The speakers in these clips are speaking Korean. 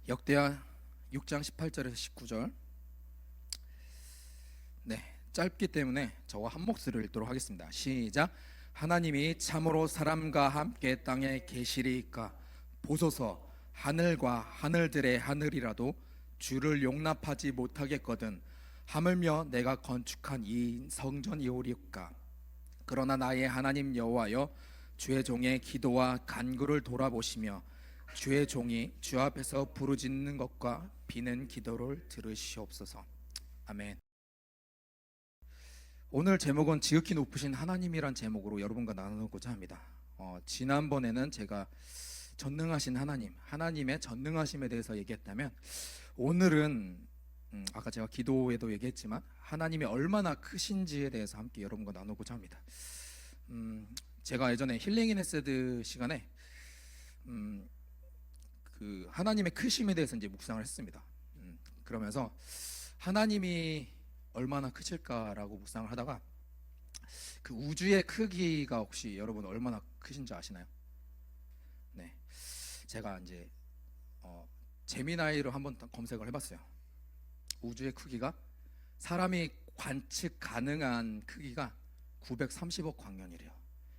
역대하 6장 18절에서 19절. 짧기 때문에 저와 한 목소리를 읽도록 하겠습니다. 시작. 하나님이 참으로 사람과 함께 땅에 계시리이까 보소서. 하늘과 하늘들의 하늘이라도 주를 용납하지 못하겠거든 하물며 내가 건축한 이 성전이오리까. 그러나 나의 하나님 여호와여, 주의 종의 기도와 간구를 돌아보시며 주의 종이 주 앞에서 부르짖는 것과 비는 기도를 들으시옵소서. 아멘. 오늘 제목은 지극히 높으신 하나님이란 제목으로 여러분과 나누고자 합니다. 지난번에는 제가 전능하신 하나님의 전능하심에 대해서 얘기했다면, 오늘은 아까 제가 기도에도 얘기했지만 하나님이 얼마나 크신지에 대해서 함께 여러분과 나누고자 합니다. 제가 예전에 힐링 인 헤세드 시간에 그 하나님의 크심에 대해서 이제 묵상을 했습니다. 그러면서 하나님이 얼마나 크실까라고 묵상을 하다가, 그 우주의 크기가 혹시 여러분 얼마나 크신지 아시나요? 네, 제가 이제 제미나이로 한번 검색을 해봤어요. 우주의 크기가, 사람이 관측 가능한 크기가 930억 광년이래요.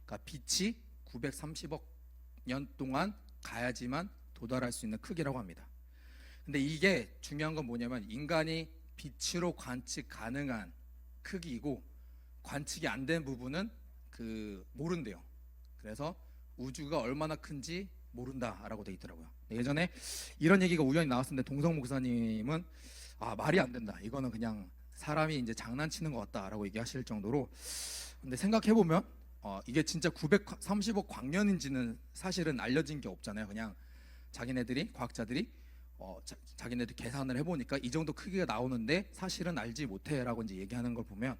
그러니까 빛이 930억 년 동안 가야지만 도달할 수 있는 크기라고 합니다. 근데 이게 중요한 건 뭐냐면, 인간이 빛으로 관측 가능한 크기이고 관측이 안 된 부분은 모른대요. 그래서 우주가 얼마나 큰지 모른다라고 돼 있더라고요. 예전에 이런 얘기가 우연히 나왔었는데, 동성 목사님은 말이 안 된다, 이거는 그냥 사람이 이제 장난치는 것 같다라고 얘기하실 정도로. 근데 생각해 보면 이게 진짜 930억 광년인지는 사실은 알려진 게 없잖아요. 그냥 과학자들이 자기네들 계산을 해보니까 이 정도 크기가 나오는데 사실은 알지 못해라고 이제 얘기하는 걸 보면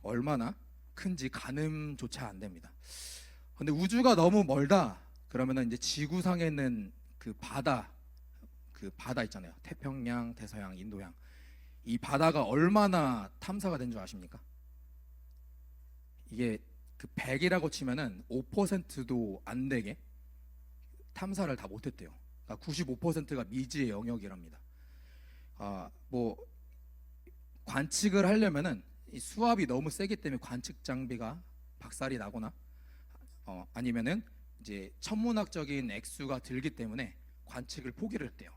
얼마나 큰지 가늠조차 안 됩니다. 근데 우주가 너무 멀다 그러면은 이제 지구상에 있는 그 바다 있잖아요. 태평양, 대서양, 인도양, 이 바다가 얼마나 탐사가 된 줄 아십니까? 이게 그 100이라고 치면은 5%도 안 되게 탐사를 다 못했대요. 95%가 미지의 영역이랍니다. 뭐 관측을 하려면은 이 수압이 너무 세기 때문에 관측 장비가 박살이 나거나 아니면은 이제 천문학적인 액수가 들기 때문에 관측을 포기를 했대요.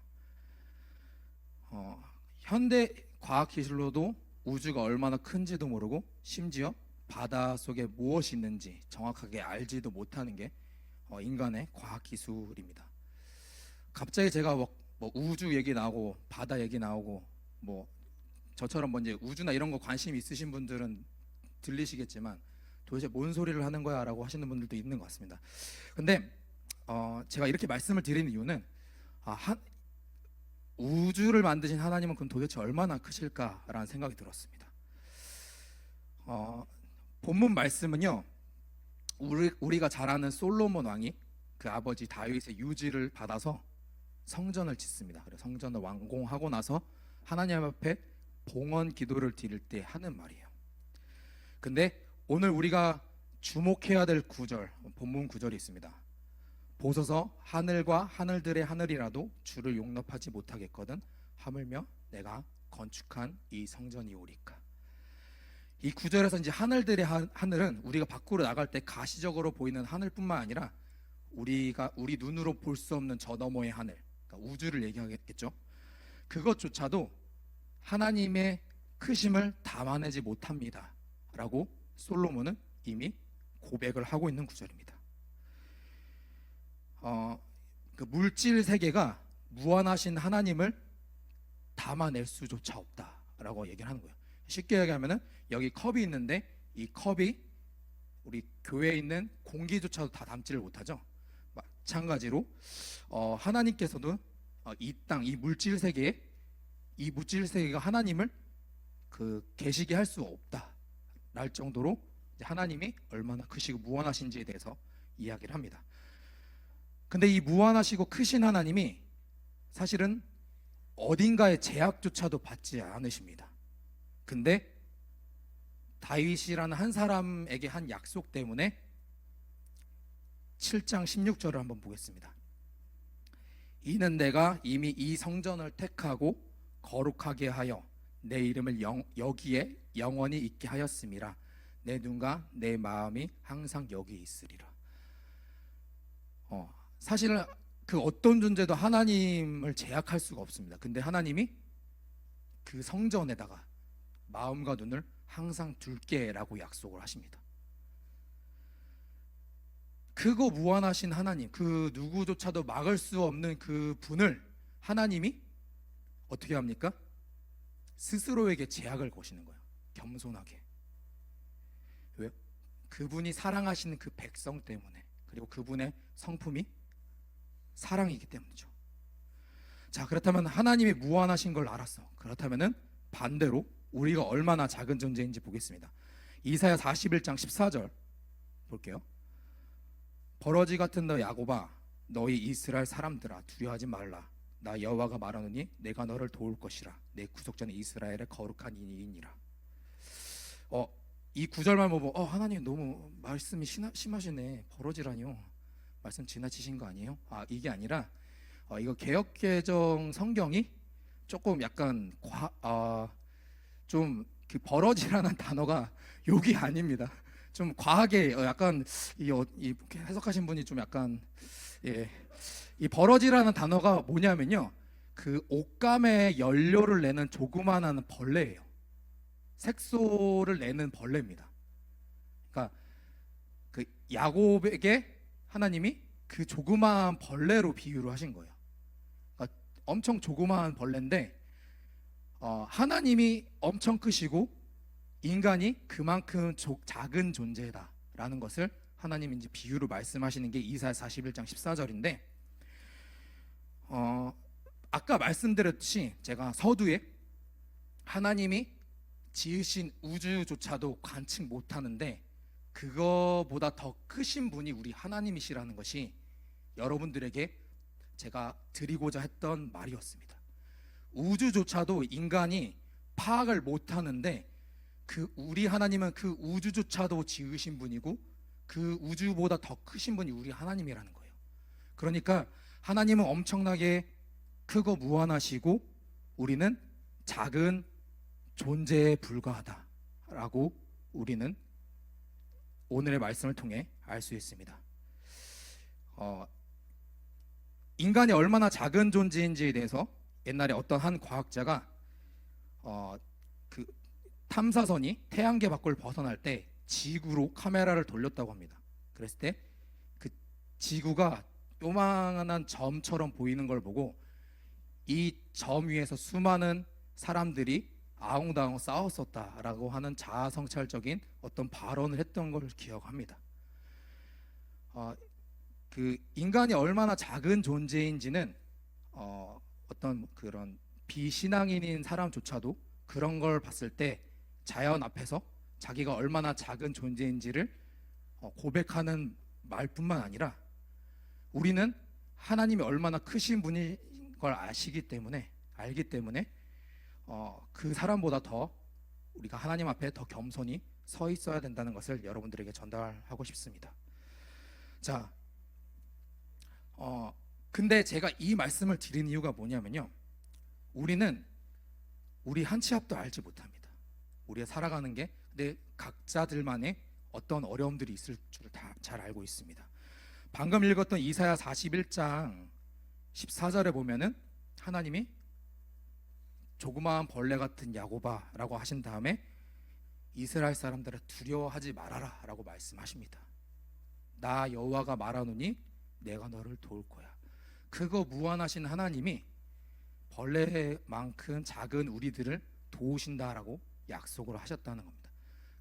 현대 과학 기술로도 우주가 얼마나 큰지도 모르고, 심지어 바다 속에 무엇이 있는지 정확하게 알지도 못하는 게 인간의 과학 기술입니다. 갑자기 제가 뭐 우주 얘기 나오고 바다 얘기 나오고, 뭐 저처럼 뭐 이제 우주나 이런 거 관심 있으신 분들은 들리시겠지만 도대체 뭔 소리를 하는 거야 라고 하시는 분들도 있는 것 같습니다. 근데 제가 이렇게 말씀을 드리는 이유는, 우주를 만드신 하나님은 그럼 도대체 얼마나 크실까라는 생각이 들었습니다. 본문 말씀은요, 우리가 잘 아는 솔로몬 왕이 그 아버지 다윗의 유지를 받아서 성전을 짓습니다. 그래서 성전을 완공하고 나서 하나님 앞에 봉헌 기도를 드릴 때 하는 말이에요. 근데 오늘 우리가 주목해야 될 구절, 본문 구절이 있습니다. 보소서. 하늘과 하늘들의 하늘이라도 주를 용납하지 못하겠거든 하물며 내가 건축한 이 성전이오리까. 이 구절에서 이제 하늘들의 하늘은 우리가 밖으로 나갈 때 가시적으로 보이는 하늘뿐만 아니라 우리 눈으로 볼 수 없는 저 너머의 하늘, 그러니까 우주를 얘기하겠죠. 그것조차도 하나님의 크심을 담아내지 못합니다 라고 솔로몬은 이미 고백을 하고 있는 구절입니다. 그 물질 세계가 무한하신 하나님을 담아낼 수조차 없다라고 얘기를 하는 거예요. 쉽게 얘기하면은, 여기 컵이 있는데 이 컵이 우리 교회에 있는 공기조차도 다 담지를 못하죠. 마찬가지로 하나님께서도 이 땅, 이 물질 세계가 하나님을 계시게 할 수 없다 랄 정도로 하나님이 얼마나 크시고 무한하신지에 대해서 이야기를 합니다. 근데 이 무한하시고 크신 하나님이 사실은 어딘가의 제약조차도 받지 않으십니다. 근데 다윗이라는 한 사람에게 한 약속 때문에 7장 16절을 한번 보겠습니다. 이는 내가 이미 이 성전을 택하고 거룩하게 하여 내 이름을 여기에 영원히 있게 하였음이라. 내 눈과 내 마음이 항상 여기 있으리라. 사실은 그 어떤 존재도 하나님을 제약할 수가 없습니다. 근데 하나님이 그 성전에다가 마음과 눈을 항상 둘게라고 약속을 하십니다. 크고 무한하신 하나님, 그 누구조차도 막을 수 없는 그 분을 하나님이 어떻게 합니까? 스스로에게 제약을 거시는 거예요. 겸손하게. 왜요? 그분이 사랑하시는 그 백성 때문에, 그리고 그분의 성품이 사랑이기 때문이죠. 자, 그렇다면 하나님이 무한하신 걸 알았어. 그렇다면은 반대로 우리가 얼마나 작은 존재인지 보겠습니다. 이사야 41장 14절 볼게요. 버러지 같은 너 야곱아, 너희 이스라엘 사람들아, 두려워하지 말라. 나 여호와가 말하노니 내가 너를 도울 것이라. 내 구속자는 이스라엘의 거룩한 이인이라. 이 구절만 보고 하나님 너무 말씀이 심하시네. 버러지라뇨. 말씀 지나치신 거 아니에요? 이게 아니라 이거 개역개정 성경이 조금 약간 좀 그 버러지라는 단어가 욕이 아닙니다. 좀 과하게 약간 이 해석하신 분이 좀 약간 이 버러지라는 단어가 뭐냐면요, 그 옷감에 연료를 내는 조그마한 벌레예요. 색소를 내는 벌레입니다. 그러니까 그 야곱에게 하나님이 그 조그마한 벌레로 비유를 하신 거예요. 그러니까 엄청 조그마한 벌레인데 하나님이 엄청 크시고 인간이 그만큼 작은 존재다라는 것을 하나님이 이제 비유로 말씀하시는 게 이사야 41장 14절인데 아까 말씀드렸듯이 제가 서두에 하나님이 지으신 우주조차도 관측 못하는데 그거보다 더 크신 분이 우리 하나님이시라는 것이 여러분들에게 제가 드리고자 했던 말이었습니다. 우주조차도 인간이 파악을 못하는데 그 우리 하나님은 그 우주조차도 지으신 분이고 그 우주보다 더 크신 분이 우리 하나님이라는 거예요. 그러니까 하나님은 엄청나게 크고 무한하시고 우리는 작은 존재에 불과하다라고 우리는 오늘의 말씀을 통해 알 수 있습니다. 인간이 얼마나 작은 존재인지에 대해서 옛날에 어떤 한 과학자가 그 탐사선이 태양계 밖을 벗어날 때 지구로 카메라를 돌렸다고 합니다. 그랬을 때 그 지구가 요만한 점처럼 보이는 걸 보고 이 점 위에서 수많은 사람들이 아웅다웅 싸웠었다라고 하는 자아성찰적인 어떤 발언을 했던 걸 기억합니다. 그 인간이 얼마나 작은 존재인지는 어떤 그런 비신앙인인 사람조차도 그런 걸 봤을 때 자연 앞에서 자기가 얼마나 작은 존재인지를 고백하는 말뿐만 아니라 우리는 하나님이 얼마나 크신 분인 걸 알기 때문에 그 사람보다 더 우리가 하나님 앞에 더 겸손히 서 있어야 된다는 것을 여러분들에게 전달하고 싶습니다. 자, 근데 제가 이 말씀을 드린 이유가 뭐냐면요, 우리는 우리 한 치 앞도 알지 못합니다. 우리가 살아가는 게 근데 각자들만의 어떤 어려움들이 있을 줄 다 잘 알고 있습니다. 방금 읽었던 이사야 41장 14절에 보면은 하나님이 조그마한 벌레 같은 야곱아라고 하신 다음에 이스라엘 사람들을 두려워하지 말아라 라고 말씀하십니다. 나 여호와가 말하노니 내가 너를 도울 거야. 그거 무한하신 하나님이 벌레만큼 작은 우리들을 도우신다라고 약속을 하셨다는 겁니다.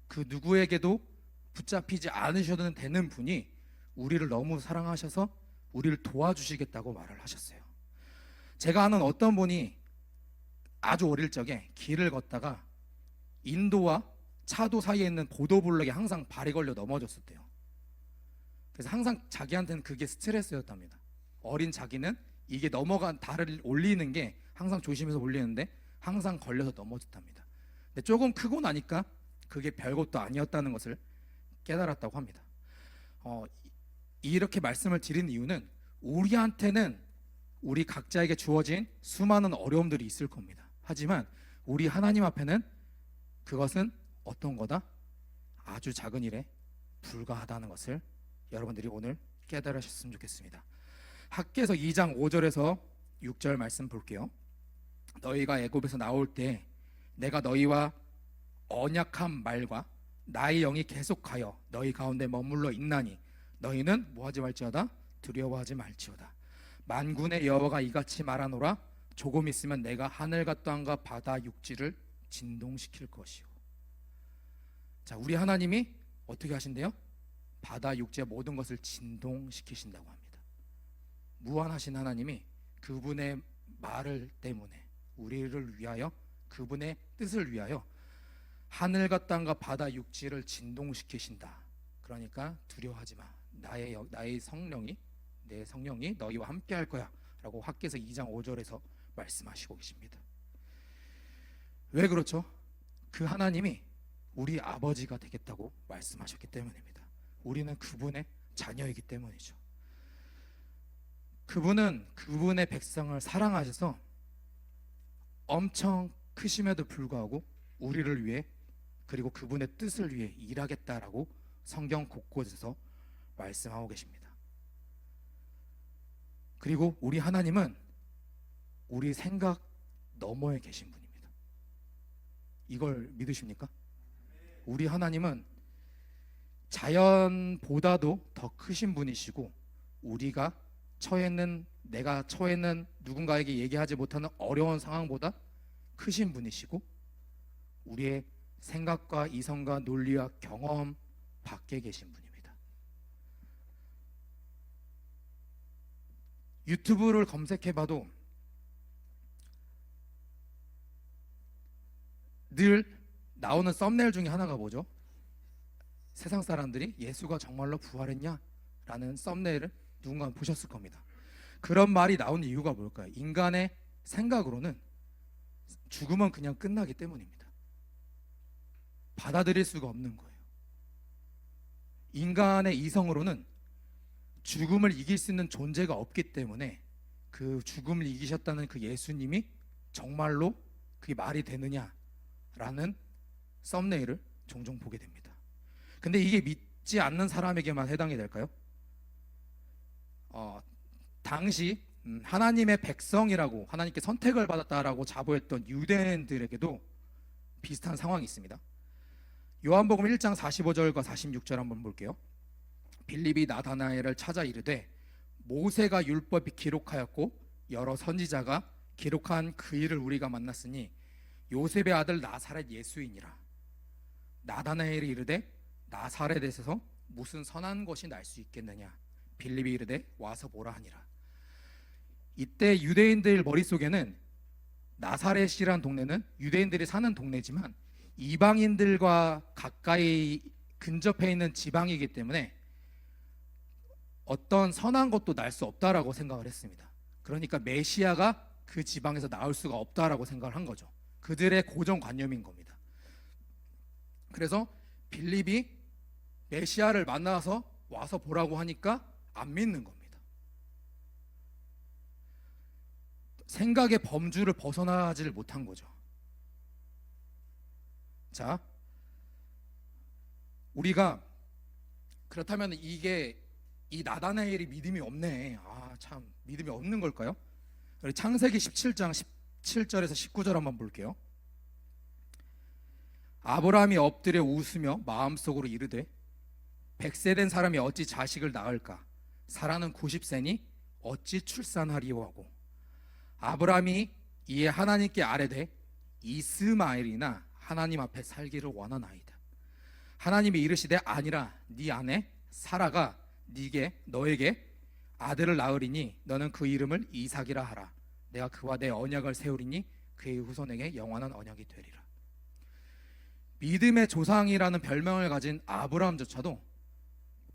그 누구에게도 붙잡히지 않으셔도 되는 분이 우리를 너무 사랑하셔서 우리를 도와주시겠다고 말을 하셨어요. 제가 아는 어떤 분이 아주 어릴 적에 길을 걷다가 인도와 차도 사이에 있는 보도블록에 항상 발이 걸려 넘어졌었대요. 그래서 항상 자기한테는 그게 스트레스였답니다. 어린 자기는 이게 넘어간 달을 올리는 게 항상 조심해서 올리는데 항상 걸려서 넘어졌답니다. 근데 조금 크고 나니까 그게 별것도 아니었다는 것을 깨달았다고 합니다. 이렇게 말씀을 드린 이유는 우리한테는 우리 각자에게 주어진 수많은 어려움들이 있을 겁니다. 하지만 우리 하나님 앞에는 그것은 어떤 거다? 아주 작은 일에 불과하다는 것을 여러분들이 오늘 깨달으셨으면 좋겠습니다. 학개서 2장 5절에서 6절 말씀 볼게요. 너희가 애굽에서 나올 때 내가 너희와 언약한 말과 나의 영이 계속하여 너희 가운데 머물러 있나니 너희는 뭐하지 말지어다? 두려워하지 말지어다. 만군의 여호와가 이같이 말하노라. 조금 있으면 내가 하늘과 땅과 바다 육지를 진동시킬 것이요. 자, 우리 하나님이 어떻게 하신대요? 바다 육지의 모든 것을 진동시키신다고 합니다. 무한하신 하나님이 그분의 말을 때문에 우리를 위하여, 그분의 뜻을 위하여 하늘과 땅과 바다 육지를 진동시키신다. 그러니까 두려워하지 마. 나의 성령이, 내 성령이 너희와 함께 할 거야 라고 학개서 2장 5절에서 말씀하시고 계십니다. 왜 그렇죠? 그 하나님이 우리 아버지가 되겠다고 말씀하셨기 때문입니다. 우리는 그분의 자녀이기 때문이죠. 그분은 그분의 백성을 사랑하셔서 엄청 크심에도 불구하고 우리를 위해, 그리고 그분의 뜻을 위해 일하겠다라고 성경 곳곳에서 말씀하고 계십니다. 그리고 우리 하나님은 우리 생각 너머에 계신 분입니다. 이걸 믿으십니까? 우리 하나님은 자연보다도 더 크신 분이시고, 내가 처해 있는 누군가에게 얘기하지 못하는 어려운 상황보다 크신 분이시고, 우리의 생각과 이성과 논리와 경험 밖에 계신 분입니다. 유튜브를 검색해봐도 늘 나오는 썸네일 중에 하나가 뭐죠? 세상 사람들이 예수가 정말로 부활했냐? 라는 썸네일을 누군가 보셨을 겁니다. 그런 말이 나온 이유가 뭘까요? 인간의 생각으로는 죽음은 그냥 끝나기 때문입니다. 받아들일 수가 없는 거예요. 인간의 이성으로는 죽음을 이길 수 있는 존재가 없기 때문에 그 죽음을 이기셨다는 그 예수님이 정말로 그게 말이 되느냐라는 썸네일을 종종 보게 됩니다. 근데 이게 믿지 않는 사람에게만 해당이 될까요? 당시 하나님의 백성이라고, 하나님께 선택을 받았다라고 자부했던 유대인들에게도 비슷한 상황이 있습니다. 요한복음 1장 45절과 46절 한번 볼게요. 빌립이 나다나엘을 찾아 이르되 모세가 율법이 기록하였고 여러 선지자가 기록한 그 일을 우리가 만났으니 요셉의 아들 나사렛 예수이니라. 나다나엘이 이르되 나사렛에서 무슨 선한 것이 날 수 있겠느냐. 빌립이 이르되 와서 보라 하니라. 이때 유대인들 머릿속에는 나사렛이란 동네는 유대인들이 사는 동네지만 이방인들과 가까이 근접해 있는 지방이기 때문에 어떤 선한 것도 날 수 없다라고 생각을 했습니다. 그러니까 메시아가 그 지방에서 나올 수가 없다라고 생각을 한 거죠. 그들의 고정관념인 겁니다. 그래서 빌립이 메시아를 만나서 와서 보라고 하니까 안 믿는 겁니다. 생각의 범주를 벗어나지를 못한 거죠. 자, 우리가 그렇다면 이 나다나엘이 믿음이 없네. 참 믿음이 없는 걸까요? 창세기 17장 17절에서 19절 한번 볼게요. 아브라함이 엎드려 웃으며 마음속으로 이르되 100세 된 사람이 어찌 자식을 낳을까? 사라는 90세니 어찌 출산하리오 하고, 아브라함이 이에 하나님께 아뢰되 이스마엘이나 하나님 앞에 살기를 원하나이다. 하나님이 이르시되 아니라 네 아내 사라가 너에게 아들을 낳으리니 너는 그 이름을 이삭이라 하라. 내가 그와 내 언약을 세우리니 그의 후손에게 영원한 언약이 되리라. 믿음의 조상이라는 별명을 가진 아브라함조차도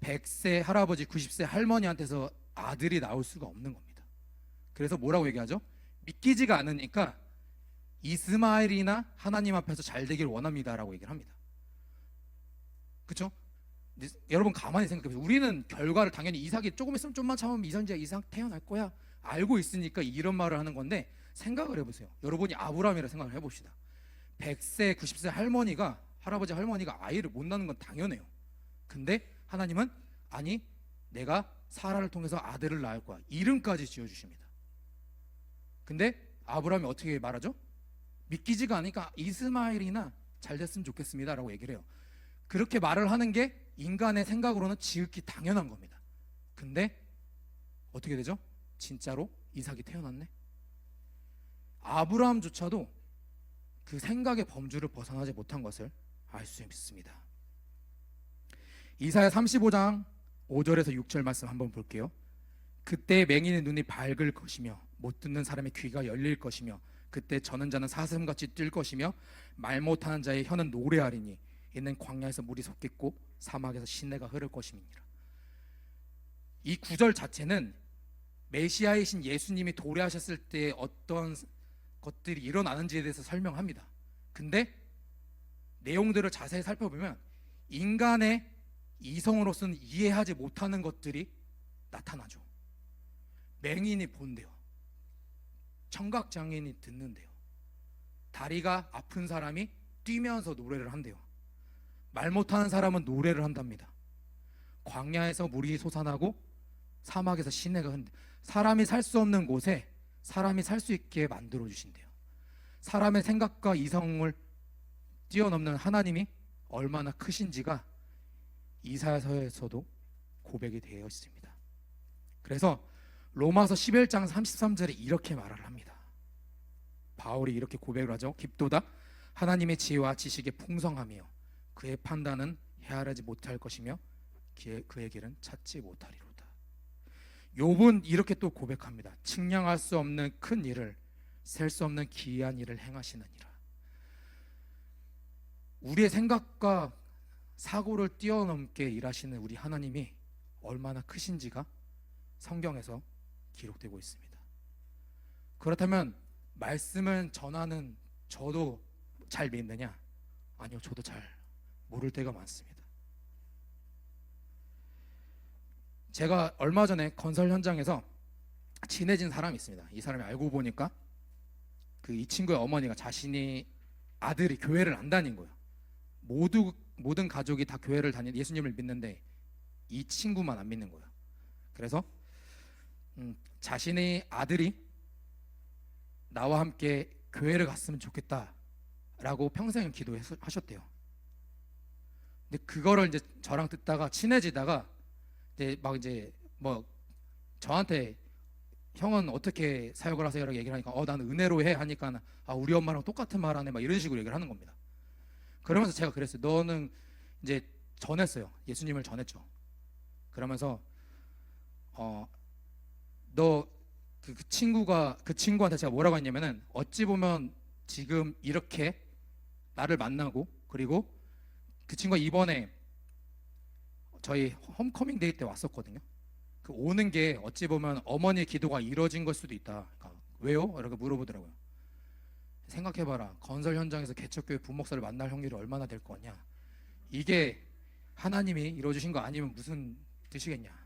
100세 할아버지 90세 할머니한테서 아들이 나올 수가 없는 겁니다. 그래서 뭐라고 얘기하죠? 믿기지가 않으니까 이스마엘이나 하나님 앞에서 잘 되길 원합니다라고 얘기를 합니다. 그렇죠? 여러분 가만히 생각해보세요. 우리는 결과를 당연히 이삭이 조금 있으면 좀만 참으면 이삭 태어날 거야 알고 있으니까 이런 말을 하는 건데, 생각을 해보세요. 여러분이 아브라함이라 생각을 해봅시다. 100세 90세 할아버지 할머니가 아이를 못 낳는 건 당연해요. 근데 하나님은 아니, 내가 사라를 통해서 아들을 낳을 거야, 이름까지 지어주십니다. 근데 아브라함이 어떻게 말하죠? 믿기지가 않으니까 이스마엘이나 잘 됐으면 좋겠습니다 라고 얘기를 해요. 그렇게 말을 하는 게 인간의 생각으로는 지극히 당연한 겁니다. 근데 어떻게 되죠? 진짜로 이삭이 태어났네. 아브라함조차도 그 생각의 범주를 벗어나지 못한 것을 알 수 있습니다. 이사야 35장 5절에서 6절 말씀 한번 볼게요. 그때 맹인의 눈이 밝을 것이며 못 듣는 사람의 귀가 열릴 것이며 그때 저는 자는 사슴같이 뛸 것이며 말 못하는 자의 혀는 노래하리니 이는 광야에서 물이 솟겠고 사막에서 시내가 흐를 것임이니라. 이 구절 자체는 메시아이신 예수님이 도래하셨을 때 어떤 것들이 일어나는지에 대해서 설명합니다. 근데 내용들을 자세히 살펴보면 인간의 이성으로서는 이해하지 못하는 것들이 나타나죠. 맹인이 본대요. 청각장애인이 듣는데요. 다리가 아픈 사람이 뛰면서 노래를 한대요. 말 못하는 사람은 노래를 한답니다. 광야에서 물이 솟아나고 사막에서 시내가 흔들. 사람이 살 수 없는 곳에 사람이 살 수 있게 만들어 주신대요. 사람의 생각과 이성을 뛰어넘는 하나님이 얼마나 크신지가 이사야서에서도 고백이 되어 있습니다. 그래서 로마서 11장 33절에 이렇게 말을 합니다. 바울이 이렇게 고백을 하죠. 깊도다 하나님의 지혜와 지식의 풍성하며 그의 판단은 헤아리지 못할 것이며 그의 길은 찾지 못하리로다. 욥은 이렇게 또 고백합니다. 측량할 수 없는 큰 일을, 셀 수 없는 기이한 일을 행하시느니라. 우리의 생각과 사고를 뛰어넘게 일하시는 우리 하나님이 얼마나 크신지가 성경에서 기록되고 있습니다. 그렇다면 말씀을 전하는 저도 잘 믿느냐? 아니요, 저도 잘 모를 때가 많습니다. 제가 얼마 전에 건설 현장에서 친해진 사람이 있습니다. 이 사람이 알고 보니까 이 친구의 어머니가 자신이 아들이 교회를 안 다닌 거예요. 모든 가족이 다 교회를 예수님을 믿는데 이 친구만 안 믿는 거예요. 그래서 자신의 아들이 나와 함께 교회를 갔으면 좋겠다라고 평생 기도하셨대요. 근데 그거를 이제 저랑 듣다가 친해지다가 이제 뭐 저한테 형은 어떻게 사역을 하세요라고 얘기를 하니까 나는 은혜로 해 하니까 우리 엄마랑 똑같은 말 하네 막 이런 식으로 얘기를 하는 겁니다. 그러면서 제가 그랬어요. 너는 이제 전했어요. 예수님을 전했죠. 그러면서 너 그 친구한테 제가 뭐라고 했냐면은 어찌 보면 지금 이렇게 나를 만나고 그리고 그 친구가 이번에 저희 홈커밍 데이 때 왔었거든요. 그 오는 게 어찌 보면 어머니의 기도가 이루어진 걸 수도 있다. 그러니까 왜요? 이렇게 물어보더라고요. 생각해봐라. 건설 현장에서 개척교회 부목사를 만날 확률이 얼마나 될 거냐. 이게 하나님이 이루어주신 거 아니면 무슨 뜻이겠냐.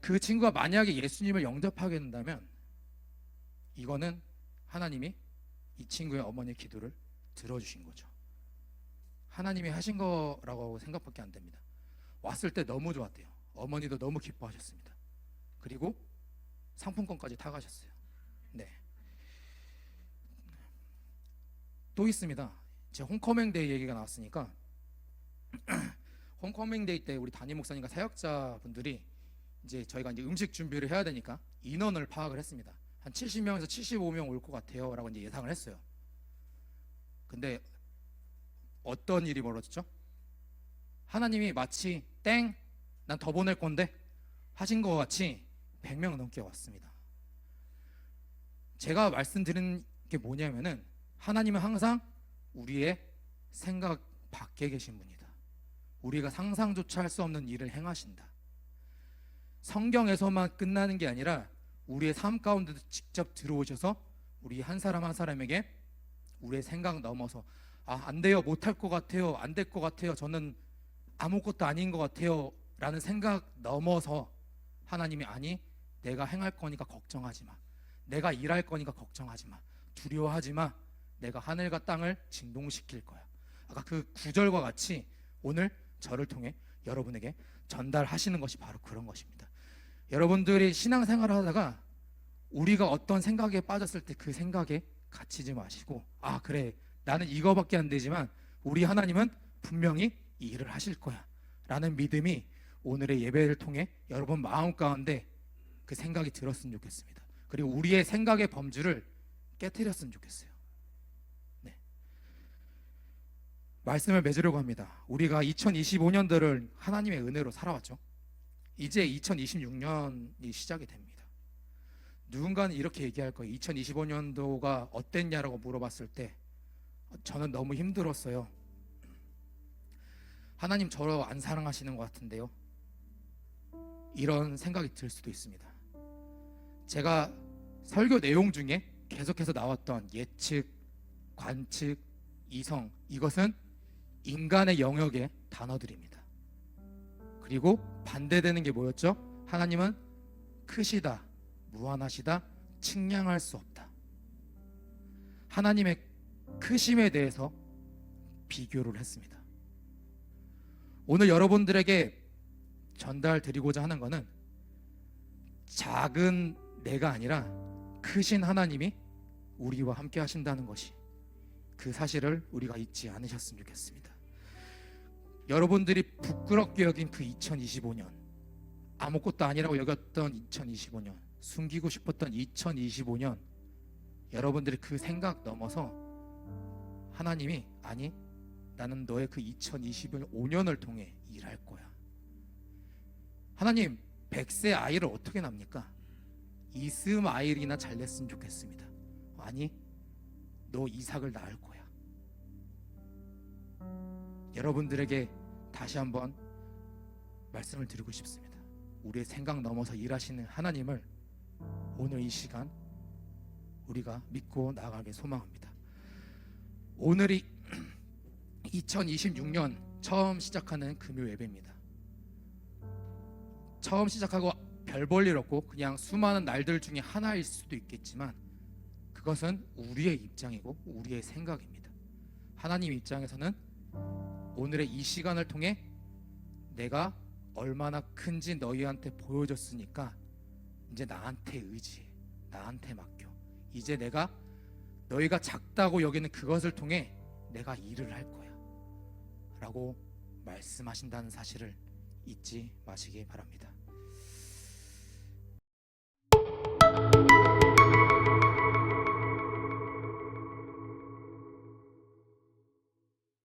그 친구가 만약에 예수님을 영접하게 된다면 이거는 하나님이 이 친구의 어머니의 기도를 들어주신 거죠. 하나님이 하신 거라고 생각밖에 안 됩니다. 왔을 때 너무 좋았대요. 어머니도 너무 기뻐하셨습니다. 그리고 상품권까지 타가셨어요. 네. 또 있습니다. 제 홈커밍 데이 얘기가 나왔으니까 홈커밍 데이 때 우리 담임 목사님과 사역자분들이 이제 저희가 이제 음식 준비를 해야 되니까 인원을 파악을 했습니다. 한 70명에서 75명 올 것 같아요라고 이제 예상을 했어요. 근데 어떤 일이 벌어졌죠? 하나님이 마치 땡, 난 더 보낼 건데 하신 것 같이 100명 넘게 왔습니다. 제가 말씀드린 게 뭐냐면은 하나님은 항상 우리의 생각 밖에 계신 분이다. 우리가 상상조차 할 수 없는 일을 행하신다. 성경에서만 끝나는 게 아니라 우리의 삶 가운데도 직접 들어오셔서 우리 한 사람 한 사람에게 우리의 생각 넘어서 안 돼요, 못할 것 같아요, 안 될 것 같아요, 저는 아무것도 아닌 것 같아요 라는 생각 넘어서 하나님이 아니, 내가 행할 거니까 걱정하지 마. 내가 일할 거니까 걱정하지 마. 두려워하지 마. 내가 하늘과 땅을 진동시킬 거야. 아까 그 구절과 같이 오늘 저를 통해 여러분에게 전달하시는 것이 바로 그런 것입니다. 여러분들이 신앙생활을 하다가 우리가 어떤 생각에 빠졌을 때 그 생각에 갇히지 마시고, 아 그래, 나는 이거밖에 안 되지만 우리 하나님은 분명히 이 일을 하실 거야 라는 믿음이 오늘의 예배를 통해 여러분 마음 가운데 그 생각이 들었으면 좋겠습니다. 그리고 우리의 생각의 범주를 깨트렸으면 좋겠어요. 네. 말씀을 맺으려고 합니다. 우리가 2025년도를 하나님의 은혜로 살아왔죠. 이제 2026년이 시작이 됩니다. 누군가는 이렇게 얘기할 거예요. 2025년도가 어땠냐라고 물어봤을 때 저는 너무 힘들었어요. 하나님 저를 안 사랑하시는 것 같은데요. 이런 생각이 들 수도 있습니다. 제가 설교 내용 중에 계속해서 나왔던 예측, 관측, 이성, 이것은 인간의 영역의 단어들입니다. 그리고 반대되는 게 뭐였죠? 하나님은 크시다, 무한하시다, 측량할 수 없다. 하나님의 크심에 대해서 비교를 했습니다. 오늘 여러분들에게 전달드리고자 하는 것은 작은 내가 아니라 크신 하나님이 우리와 함께 하신다는 것이, 그 사실을 우리가 잊지 않으셨으면 좋겠습니다. 여러분들이 부끄럽게 여긴 그 2025년, 아무것도 아니라고 여겼던 2025년, 숨기고 싶었던 2025년, 여러분들이 그 생각 넘어서 하나님이 아니, 나는 너의 그 2025년을 통해 일할 거야. 하나님, 100세 아이를 어떻게 낳습니까? 이스마엘이나 잘 냈으면 좋겠습니다. 아니, 너 이삭을 낳을 거야. 여러분들에게 다시 한번 말씀을 드리고 싶습니다. 우리의 생각 넘어서 일하시는 하나님을 오늘 이 시간 우리가 믿고 나아가길 소망합니다. 오늘이 2026년 처음 시작하는 금요 예배입니다. 처음 시작하고 별 볼 일 없고 그냥 수많은 날들 중에 하나일 수도 있겠지만 그것은 우리의 입장이고 우리의 생각입니다. 하나님 입장에서는 오늘의 이 시간을 통해 내가 얼마나 큰지 너희한테 보여줬으니까 이제 나한테 의지해, 나한테 맡겨. 이제 내가 너희가 작다고 여기는 그것을 통해 내가 일을 할 거야 라고 말씀하신다는 사실을 잊지 마시기 바랍니다.